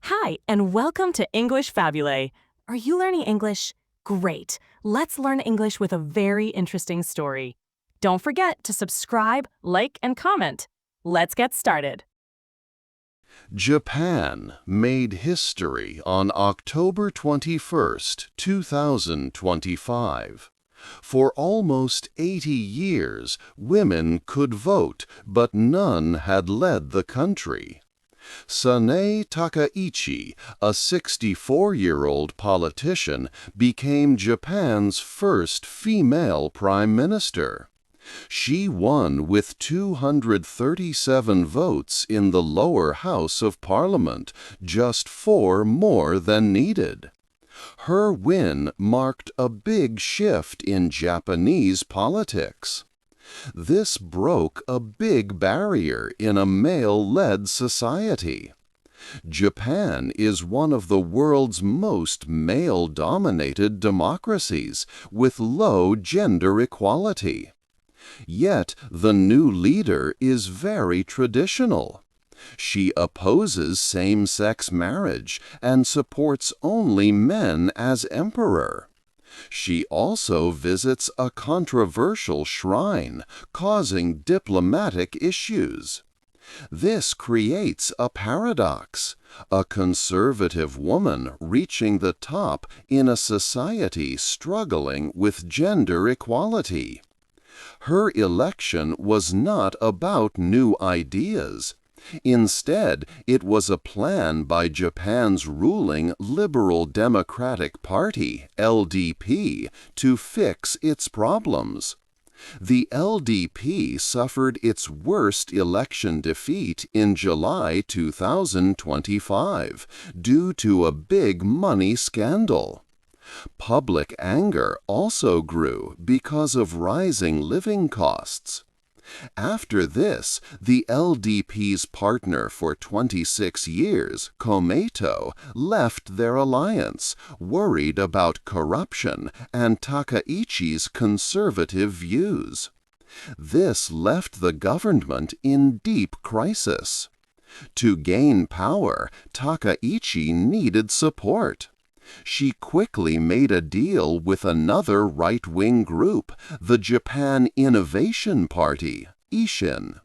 Hi, and welcome to English-Fabule. Are you learning English? Great. Let's learn English with a very interesting story. Don't forget to subscribe, like, and comment. Let's get started. Japan made history on October 21st, 2025. For almost 80 years, women could vote, but none had led the country. Sanae Takaichi, a 64-year-old politician, became Japan's first female prime minister. She won with 237 votes in the lower house of parliament, just 4 more than needed. Her win marked a big shift in Japanese politics. This broke a big barrier in a male-led society. Japan is one of the world's most male-dominated democracies, with low gender equality. Yet the new leader is very traditional. She opposes same-sex marriage and supports only men as emperor. She also visits a controversial shrine, causing diplomatic issues. This creates a paradox, a conservative woman reaching the top in a society struggling with gender equality. Her election was not about new ideas. Instead, it was a plan by Japan's ruling Liberal Democratic Party, LDP, to fix its problems. The LDP suffered its worst election defeat in July 2025 due to a big money scandal. Public anger also grew because of rising living costs. After this, the LDP's partner for 26 years, Komeito, left their alliance, worried about corruption and Takaichi's conservative views. This left the government in deep crisis. To gain power, Takaichi needed support. She quickly made a deal with another right-wing group, the Japan Innovation Party, Ishin.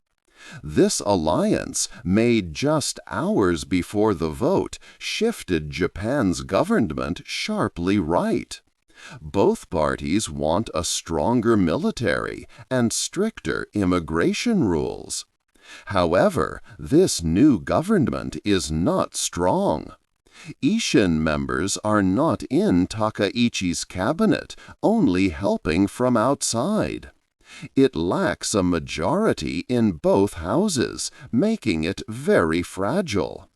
This alliance, made just hours before the vote, shifted Japan's government sharply right. Both parties want a stronger military and stricter immigration rules. However, this new government is not strong. Ishin members are not in Takaichi's cabinet, only helping from outside. It lacks a majority in both houses, making it very fragile.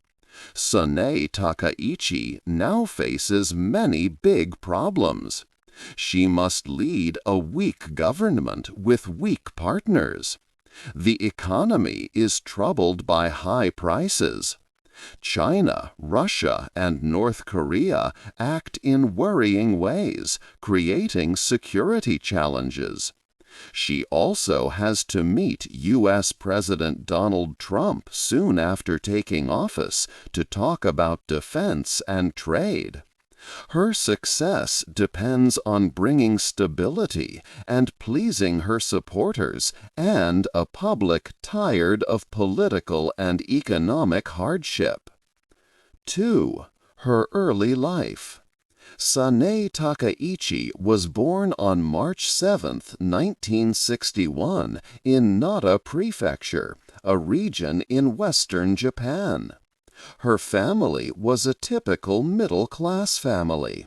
Sanae Takaichi now faces many big problems. She must lead a weak government with weak partners. The economy is troubled by high prices. China, Russia, and North Korea act in worrying ways, creating security challenges. She also has to meet U.S. President Donald Trump soon after taking office to talk about defense and trade. Her success depends on bringing stability and pleasing her supporters and a public tired of political and economic hardship. 2. Her early life. Sanae Takaichi was born on March 7, 1961, in Nara Prefecture, a region in western Japan. Her family was a typical middle-class family.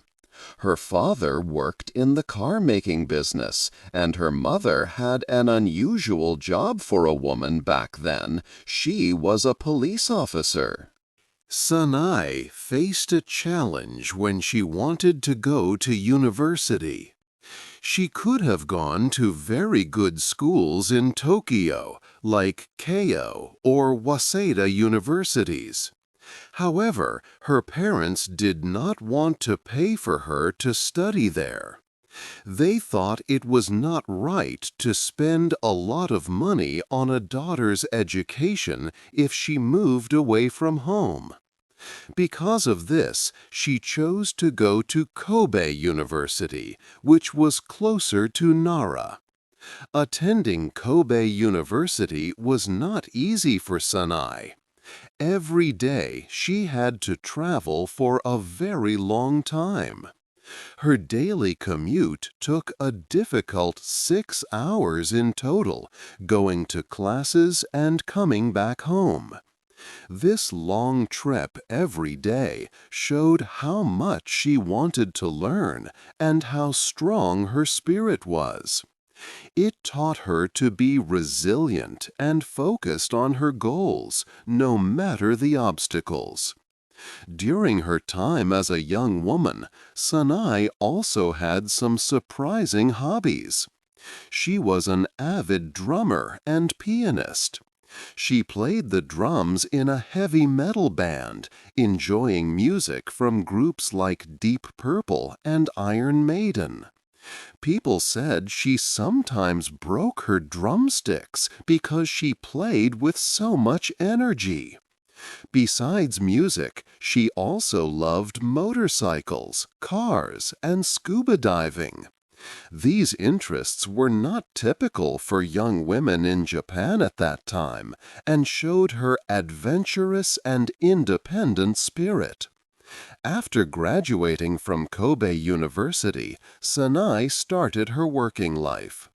Her father worked in the car-making business, and her mother had an unusual job for a woman back then. She was a police officer. Sanae faced a challenge when she wanted to go to university. She could have gone to very good schools in Tokyo, like Keio or Waseda universities. However, her parents did not want to pay for her to study there. They thought it was not right to spend a lot of money on a daughter's education if she moved away from home. Because of this, she chose to go to Kobe University, which was closer to Nara. Attending Kobe University was not easy for Sanai. Every day she had to travel for a very long time. Her daily commute took a difficult 6 hours in total, going to classes and coming back home. This long trip every day showed how much she wanted to learn and how strong her spirit was. It taught her to be resilient and focused on her goals, no matter the obstacles. During her time as a young woman, Sanai also had some surprising hobbies. She was an avid drummer and pianist. She played the drums in a heavy metal band, enjoying music from groups like Deep Purple and Iron Maiden. People said she sometimes broke her drumsticks because she played with so much energy. Besides music, she also loved motorcycles, cars, and scuba diving. These interests were not typical for young women in Japan at that time and showed her adventurous and independent spirit. After graduating from Kobe University, Sanai started her working life.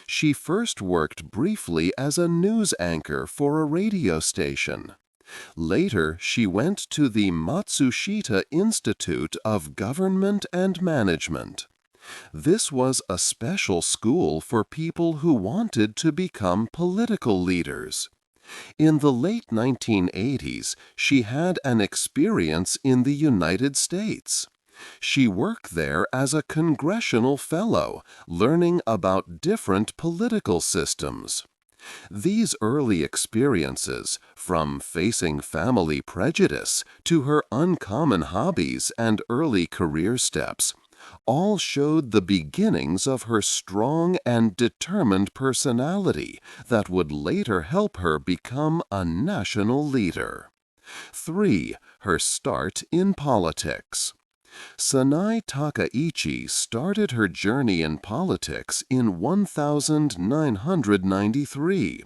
She first worked briefly as a news anchor for a radio station. Later, she went to the Matsushita Institute of Government and Management. This was a special school for people who wanted to become political leaders. In the late 1980s, she had an experience in the United States. She worked there as a congressional fellow, learning about different political systems. These early experiences, from facing family prejudice to her uncommon hobbies and early career steps, all showed the beginnings of her strong and determined personality that would later help her become a national leader. 3. Her start in politics. Sanai Takaichi started her journey in politics in 1993.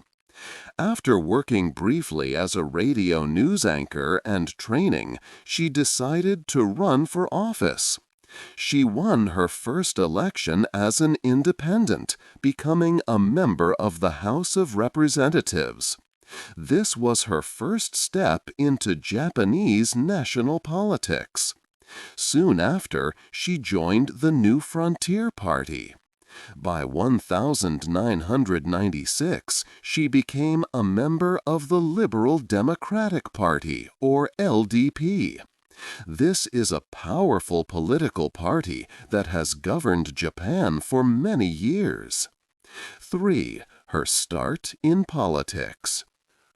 After working briefly as a radio news anchor and training, she decided to run for office. She won her first election as an independent, becoming a member of the House of Representatives. This was her first step into Japanese national politics. Soon after, she joined the New Frontier Party. By 1996, she became a member of the Liberal Democratic Party, or LDP. This is a powerful political party that has governed Japan for many years. 3. Her start in politics.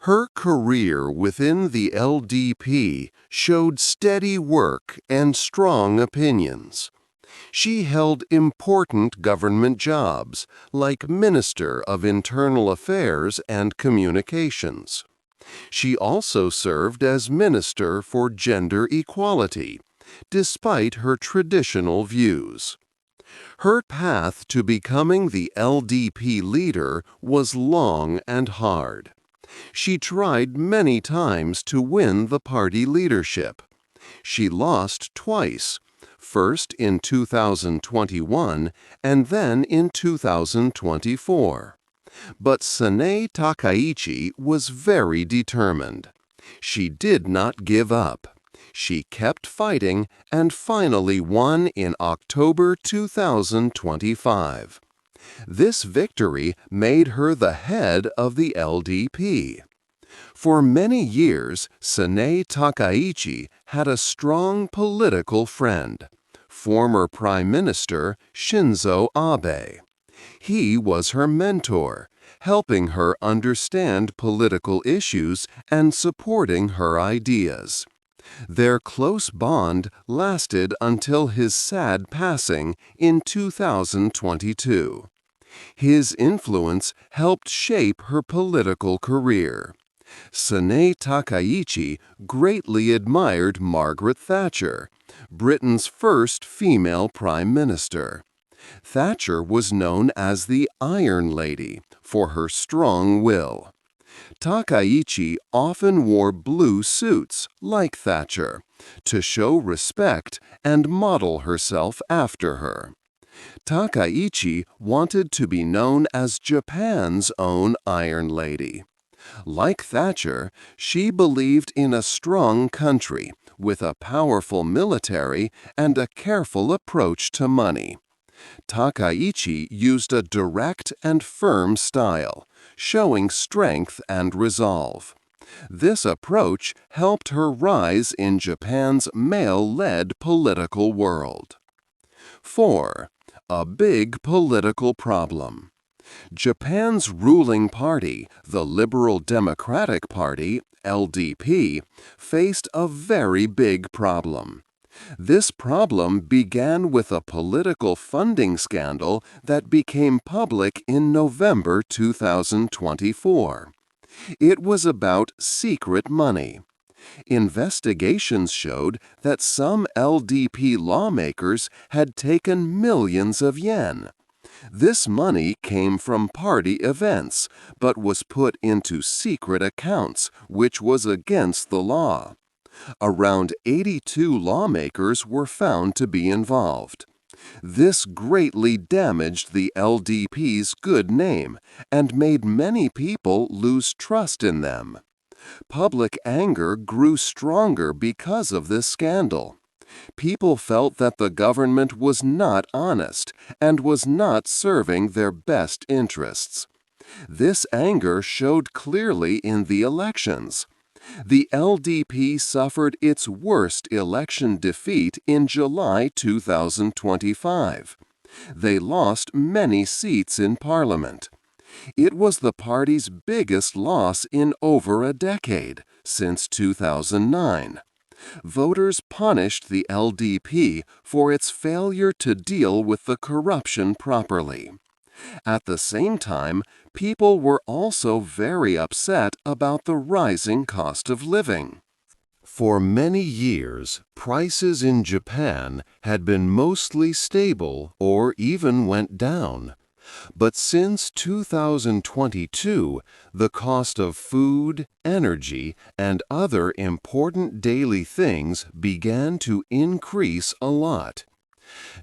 Her career within the LDP showed steady work and strong opinions. She held important government jobs, like Minister of Internal Affairs and Communications. She also served as Minister for Gender Equality, despite her traditional views. Her path to becoming the LDP leader was long and hard. She tried many times to win the party leadership. She lost twice, first in 2021 and then in 2024. But Sanai Takaichi was very determined. She did not give up. She kept fighting and finally won in October 2025. This victory made her the head of the LDP. For many years, Sanai Takaichi had a strong political friend, former Prime Minister Shinzo Abe. He was her mentor, helping her understand political issues and supporting her ideas. Their close bond lasted until his sad passing in 2022. His influence helped shape her political career. Sanae Takaichi greatly admired Margaret Thatcher, Britain's first female prime minister. Thatcher was known as the Iron Lady for her strong will. Takaichi often wore blue suits, like Thatcher, to show respect and model herself after her. Takaichi wanted to be known as Japan's own Iron Lady. Like Thatcher, she believed in a strong country with a powerful military and a careful approach to money. Takaichi used a direct and firm style, showing strength and resolve. This approach helped her rise in Japan's male-led political world. 4. A big political problem. Japan's ruling party, the Liberal Democratic Party, LDP, faced a very big problem. This problem began with a political funding scandal that became public in November 2024. It was about secret money. Investigations showed that some LDP lawmakers had taken millions of yen. This money came from party events, but was put into secret accounts, which was against the law. Around 82 lawmakers were found to be involved. This greatly damaged the LDP's good name and made many people lose trust in them. Public anger grew stronger because of this scandal. People felt that the government was not honest and was not serving their best interests. This anger showed clearly in the elections. The LDP suffered its worst election defeat in July 2025. They lost many seats in Parliament. It was the party's biggest loss in over a decade, since 2009. Voters punished the LDP for its failure to deal with the corruption properly. At the same time, people were also very upset about the rising cost of living. For many years, prices in Japan had been mostly stable or even went down. But since 2022, the cost of food, energy, and other important daily things began to increase a lot.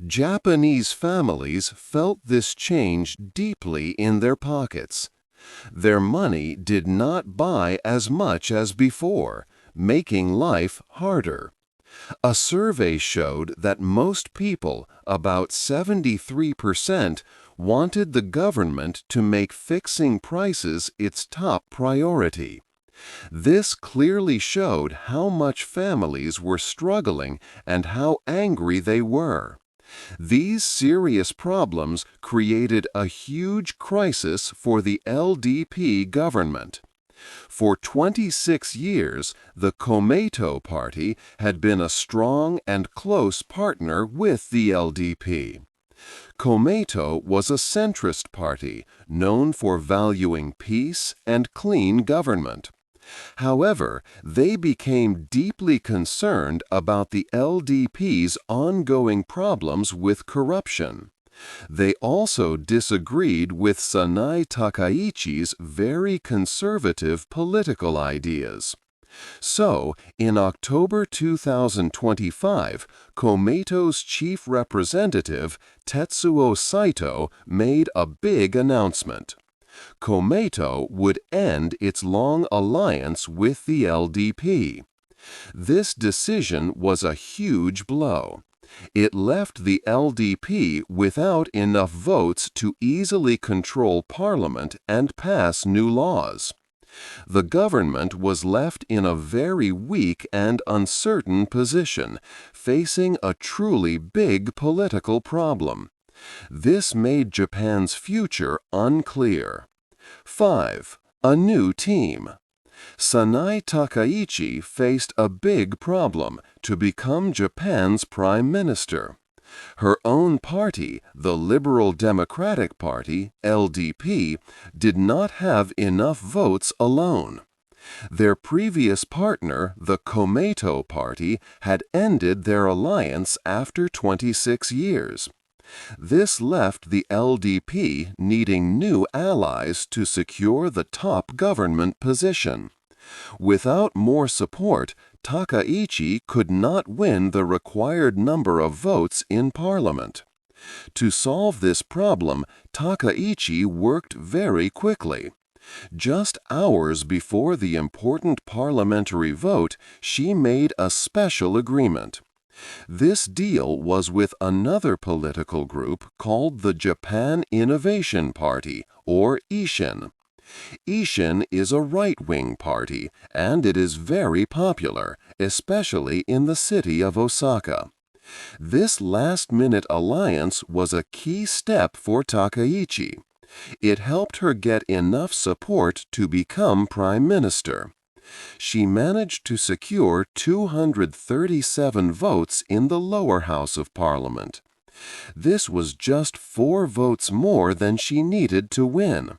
Japanese families felt this change deeply in their pockets. Their money did not buy as much as before, making life harder. A survey showed that most people, about 73%, wanted the government to make fixing prices its top priority. This clearly showed how much families were struggling and how angry they were. These serious problems created a huge crisis for the LDP government. For 26 years, the Komeito Party had been a strong and close partner with the LDP. Komeito was a centrist party known for valuing peace and clean government. However, they became deeply concerned about the LDP's ongoing problems with corruption. They also disagreed with Sanae Takaichi's very conservative political ideas. So, in October 2025, Komeito's chief representative, Tetsuo Saito, made a big announcement. Komeito would end its long alliance with the LDP. This decision was a huge blow. It left the LDP without enough votes to easily control Parliament and pass new laws. The government was left in a very weak and uncertain position, facing a truly big political problem. This made Japan's future unclear. 5. A new team. Sanae Takaichi faced a big problem to become Japan's prime minister. Her own party, the Liberal Democratic Party, LDP, did not have enough votes alone. Their previous partner, the Komeito Party, had ended their alliance after 26 years. This left the LDP needing new allies to secure the top government position. Without more support, Takaichi could not win the required number of votes in parliament. To solve this problem, Takaichi worked very quickly. Just hours before the important parliamentary vote, she made a special agreement. This deal was with another political group called the Japan Innovation Party, or Ishin. Ishin is a right-wing party, and it is very popular, especially in the city of Osaka. This last-minute alliance was a key step for Takaichi. It helped her get enough support to become prime minister. She managed to secure 237 votes in the lower house of parliament. This was just 4 votes more than she needed to win.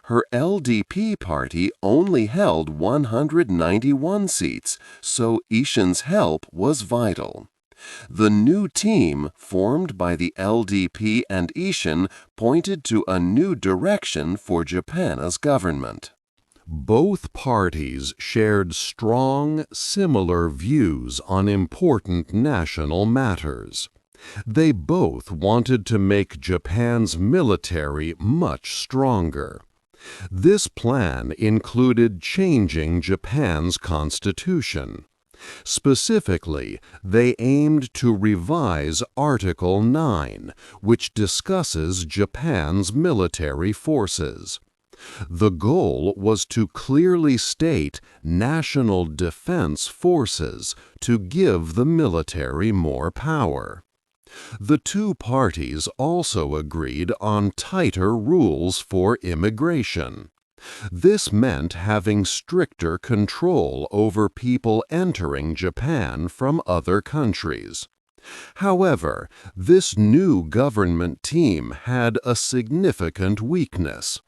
Her LDP party only held 191 seats, so Ishin's help was vital. The new team, formed by the LDP and Ishin, pointed to a new direction for Japan's government. Both parties shared strong, similar views on important national matters. They both wanted to make Japan's military much stronger. This plan included changing Japan's constitution. Specifically, they aimed to revise Article 9, which discusses Japan's military forces. The goal was to clearly state national defense forces to give the military more power. The two parties also agreed on tighter rules for immigration. This meant having stricter control over people entering Japan from other countries. However, this new government team had a significant weakness.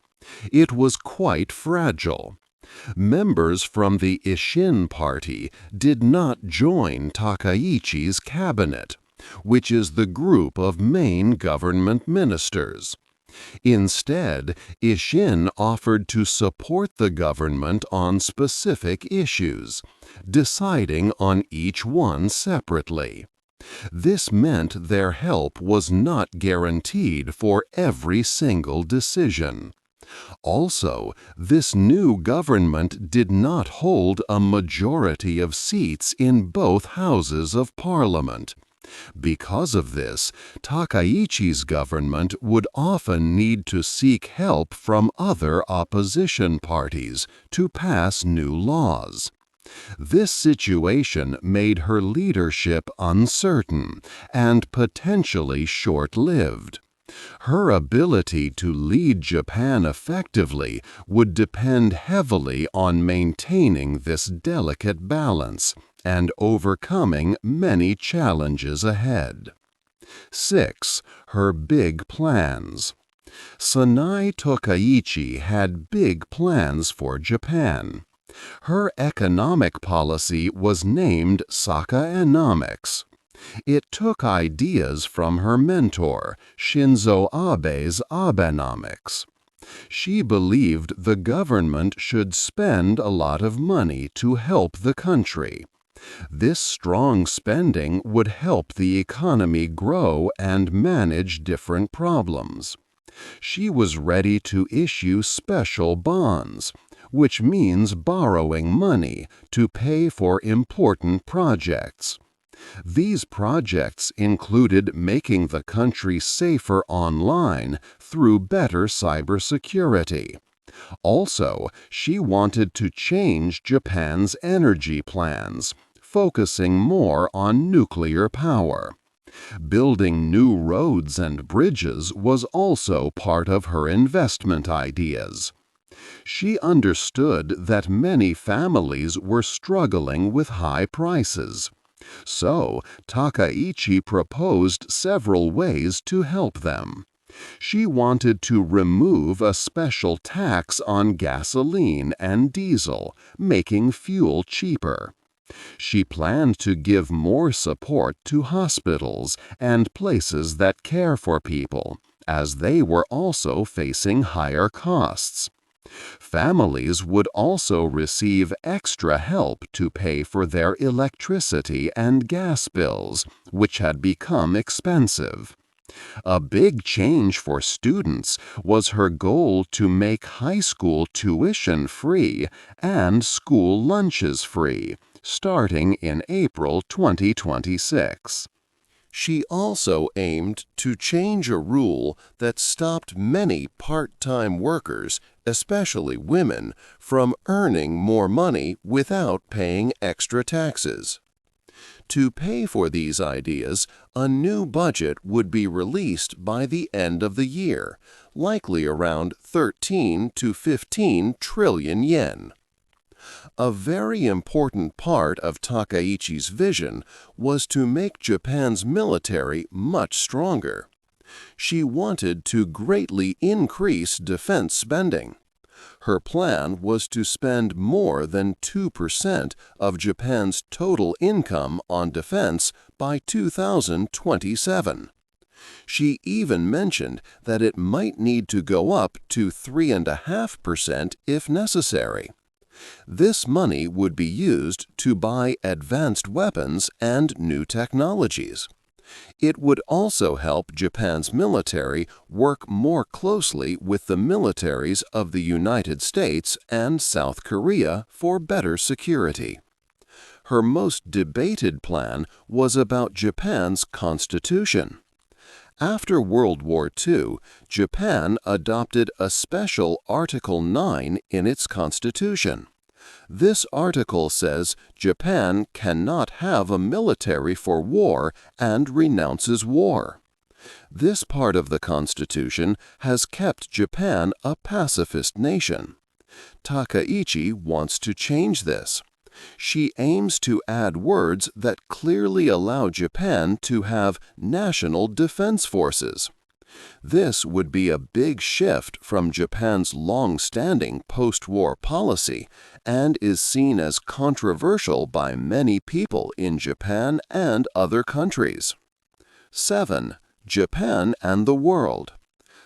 It was quite fragile. Members from the Ishin Party did not join Takaichi's cabinet, which is the group of main government ministers. Instead, Ishin offered to support the government on specific issues, deciding on each one separately. This meant their help was not guaranteed for every single decision. Also, this new government did not hold a majority of seats in both houses of parliament. Because of this, Takaichi's government would often need to seek help from other opposition parties to pass new laws. This situation made her leadership uncertain and potentially short-lived. Her ability to lead Japan effectively would depend heavily on maintaining this delicate balance and overcoming many challenges ahead. 6. Her big plans. Sanai Tokaichi had big plans for Japan. Her economic policy was named Sakaenomics. It took ideas from her mentor, Shinzo Abe's Abenomics. She believed the government should spend a lot of money to help the country. This strong spending would help the economy grow and manage different problems. She was ready to issue special bonds, which means borrowing money to pay for important projects. These projects included making the country safer online through better cybersecurity. Also, she wanted to change Japan's energy plans, focusing more on nuclear power. Building new roads and bridges was also part of her investment ideas. She understood that many families were struggling with high prices. So, Takaichi proposed several ways to help them. She wanted to remove a special tax on gasoline and diesel, making fuel cheaper. She planned to give more support to hospitals and places that care for people, as they were also facing higher costs. Families would also receive extra help to pay for their electricity and gas bills, which had become expensive. A big change for students was her goal to make high school tuition free and school lunches free, starting in April 2026. She also aimed to change a rule that stopped many part-time workers, especially women, from earning more money without paying extra taxes. To pay for these ideas, a new budget would be released by the end of the year, likely around 13 to 15 trillion yen. A very important part of Takaichi's vision was to make Japan's military much stronger. She wanted to greatly increase defense spending. Her plan was to spend more than 2% of Japan's total income on defense by 2027. She even mentioned that it might need to go up to 3.5% if necessary. This money would be used to buy advanced weapons and new technologies. It would also help Japan's military work more closely with the militaries of the United States and South Korea for better security. Her most debated plan was about Japan's constitution. After World War II, Japan adopted a special Article 9 in its constitution. This article says Japan cannot have a military for war and renounces war. This part of the Constitution has kept Japan a pacifist nation. Takaichi wants to change this. She aims to add words that clearly allow Japan to have national defense forces. This would be a big shift from Japan's long-standing post-war policy and is seen as controversial by many people in Japan and other countries. 7. Japan and the world.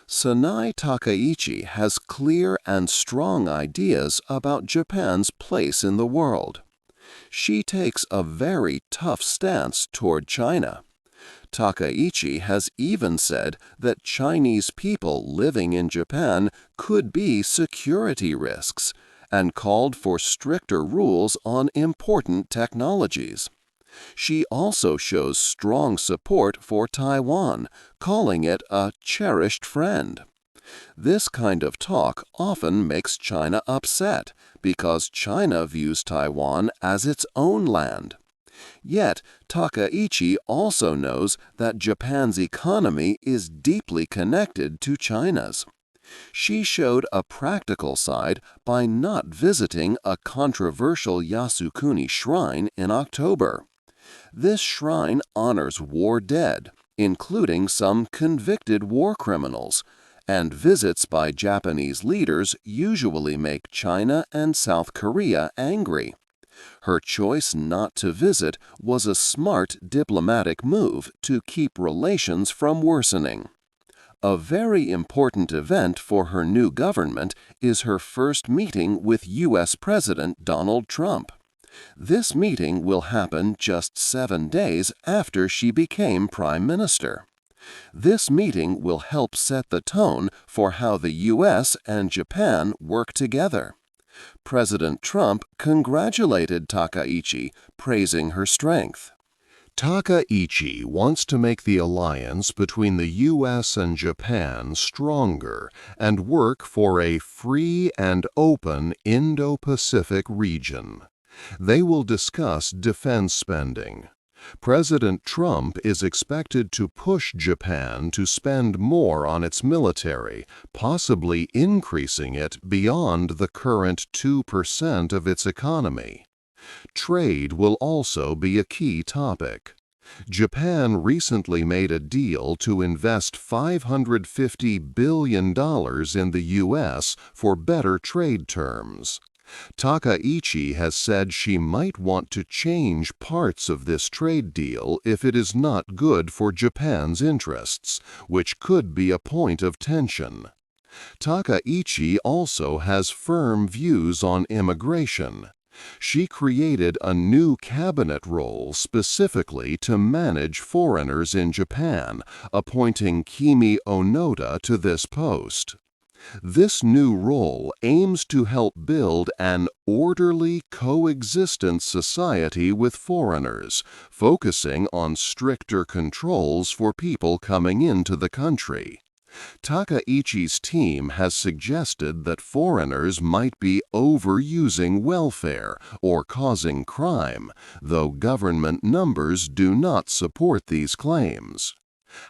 Sanai Takaichi has clear and strong ideas about Japan's place in the world. She takes a very tough stance toward China. Takaichi has even said that Chinese people living in Japan could be security risks and called for stricter rules on important technologies. She also shows strong support for Taiwan, calling it a cherished friend. This kind of talk often makes China upset because China views Taiwan as its own land. Yet, Takaichi also knows that Japan's economy is deeply connected to China's. She showed a practical side by not visiting a controversial Yasukuni shrine in October. This shrine honors war dead, including some convicted war criminals, and visits by Japanese leaders usually make China and South Korea angry. Her choice not to visit was a smart diplomatic move to keep relations from worsening. A very important event for her new government is her first meeting with U.S. President Donald Trump. This meeting will happen just 7 days after she became Prime Minister. This meeting will help set the tone for how the U.S. and Japan work together. President Trump congratulated Takaichi, praising her strength. Takaichi wants to make the alliance between the U.S. and Japan stronger and work for a free and open Indo-Pacific region. They will discuss defense spending. President Trump is expected to push Japan to spend more on its military, possibly increasing it beyond the current 2% of its economy. Trade will also be a key topic. Japan recently made a deal to invest $550 billion in the U.S. for better trade terms. Takaichi has said she might want to change parts of this trade deal if it is not good for Japan's interests, which could be a point of tension. Takaichi also has firm views on immigration. She created a new cabinet role specifically to manage foreigners in Japan, appointing Kimi Onoda to this post. This new role aims to help build an orderly, coexistent society with foreigners, focusing on stricter controls for people coming into the country. Takaichi's team has suggested that foreigners might be overusing welfare or causing crime, though government numbers do not support these claims.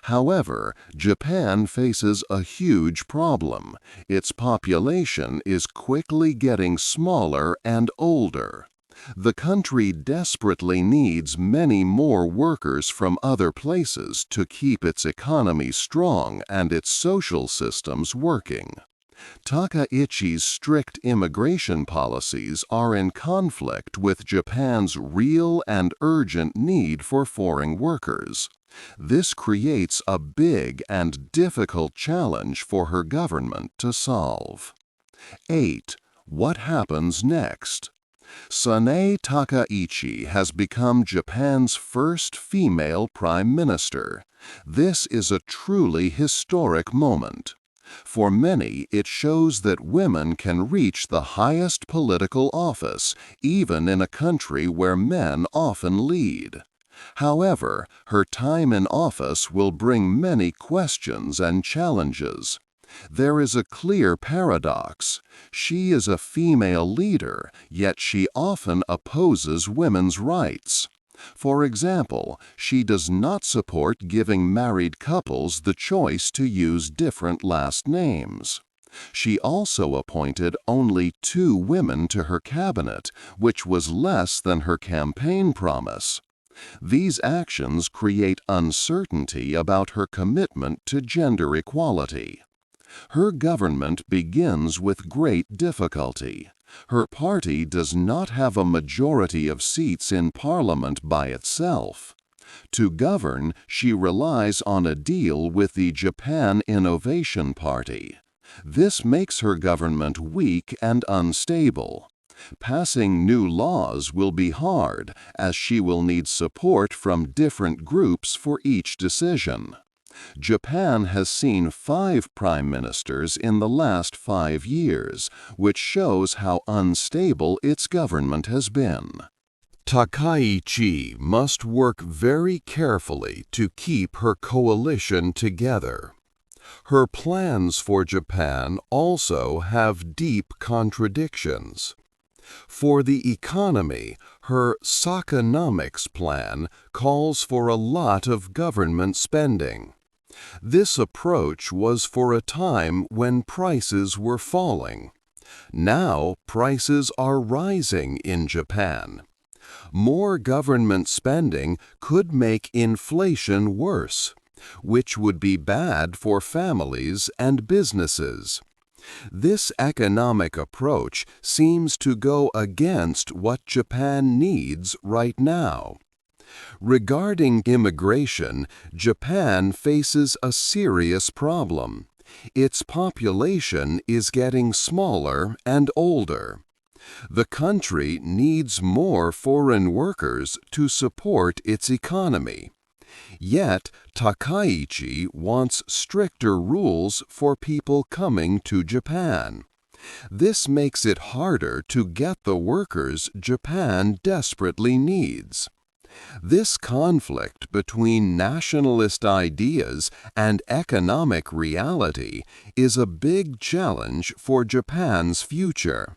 However, Japan faces a huge problem. Its population is quickly getting smaller and older. The country desperately needs many more workers from other places to keep its economy strong and its social systems working. Takaichi's strict immigration policies are in conflict with Japan's real and urgent need for foreign workers. This creates a big and difficult challenge for her government to solve. 8. What happens next? Sanae Takaichi has become Japan's first female prime minister. This is a truly historic moment. For many, it shows that women can reach the highest political office, even in a country where men often lead. However, her time in office will bring many questions and challenges. There is a clear paradox. She is a female leader, yet she often opposes women's rights. For example, she does not support giving married couples the choice to use different last names. She also appointed only 2 women to her cabinet, which was less than her campaign promise. These actions create uncertainty about her commitment to gender equality. Her government begins with great difficulty. Her party does not have a majority of seats in parliament by itself. To govern, she relies on a deal with the Japan Innovation Party. This makes her government weak and unstable. Passing new laws will be hard, as she will need support from different groups for each decision. Japan has seen 5 prime ministers in the last 5 years, which shows how unstable its government has been. Takaichi must work very carefully to keep her coalition together. Her plans for Japan also have deep contradictions. For the economy, her Sakanomics plan calls for a lot of government spending. This approach was for a time when prices were falling. Now prices are rising in Japan. More government spending could make inflation worse, which would be bad for families and businesses. This economic approach seems to go against what Japan needs right now. Regarding immigration, Japan faces a serious problem. Its population is getting smaller and older. The country needs more foreign workers to support its economy. Yet, Takaichi wants stricter rules for people coming to Japan. This makes it harder to get the workers Japan desperately needs. This conflict between nationalist ideas and economic reality is a big challenge for Japan's future.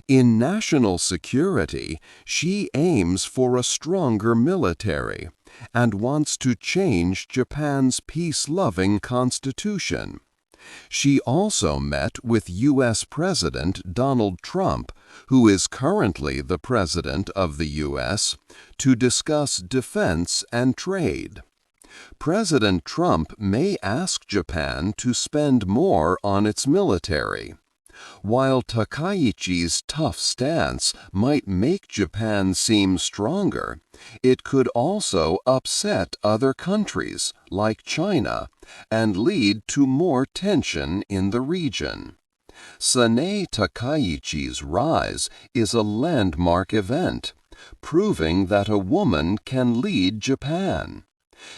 In national security, she aims for a stronger military and wants to change Japan's peace-loving constitution. She also met with U.S. President Donald Trump who is currently the President of the U.S., to discuss defense and trade. President Trump may ask Japan to spend more on its military. While Takaichi's tough stance might make Japan seem stronger, it could also upset other countries, like China, and lead to more tension in the region. Sanae Takaichi's rise is a landmark event, proving that a woman can lead Japan.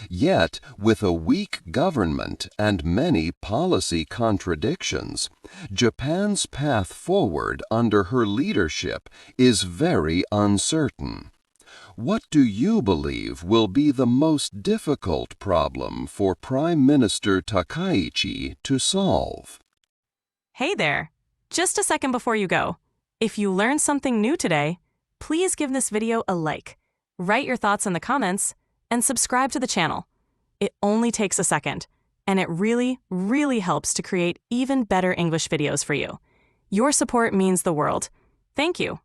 Yet, with a weak government and many policy contradictions, Japan's path forward under her leadership is very uncertain. What do you believe will be the most difficult problem for Prime Minister Takaichi to solve? Hey there! Just a second before you go. If you learned something new today, please give this video a like, write your thoughts in the comments, and subscribe to the channel. It only takes a second, and it really, really helps to create even better English videos for you. Your support means the world. Thank you.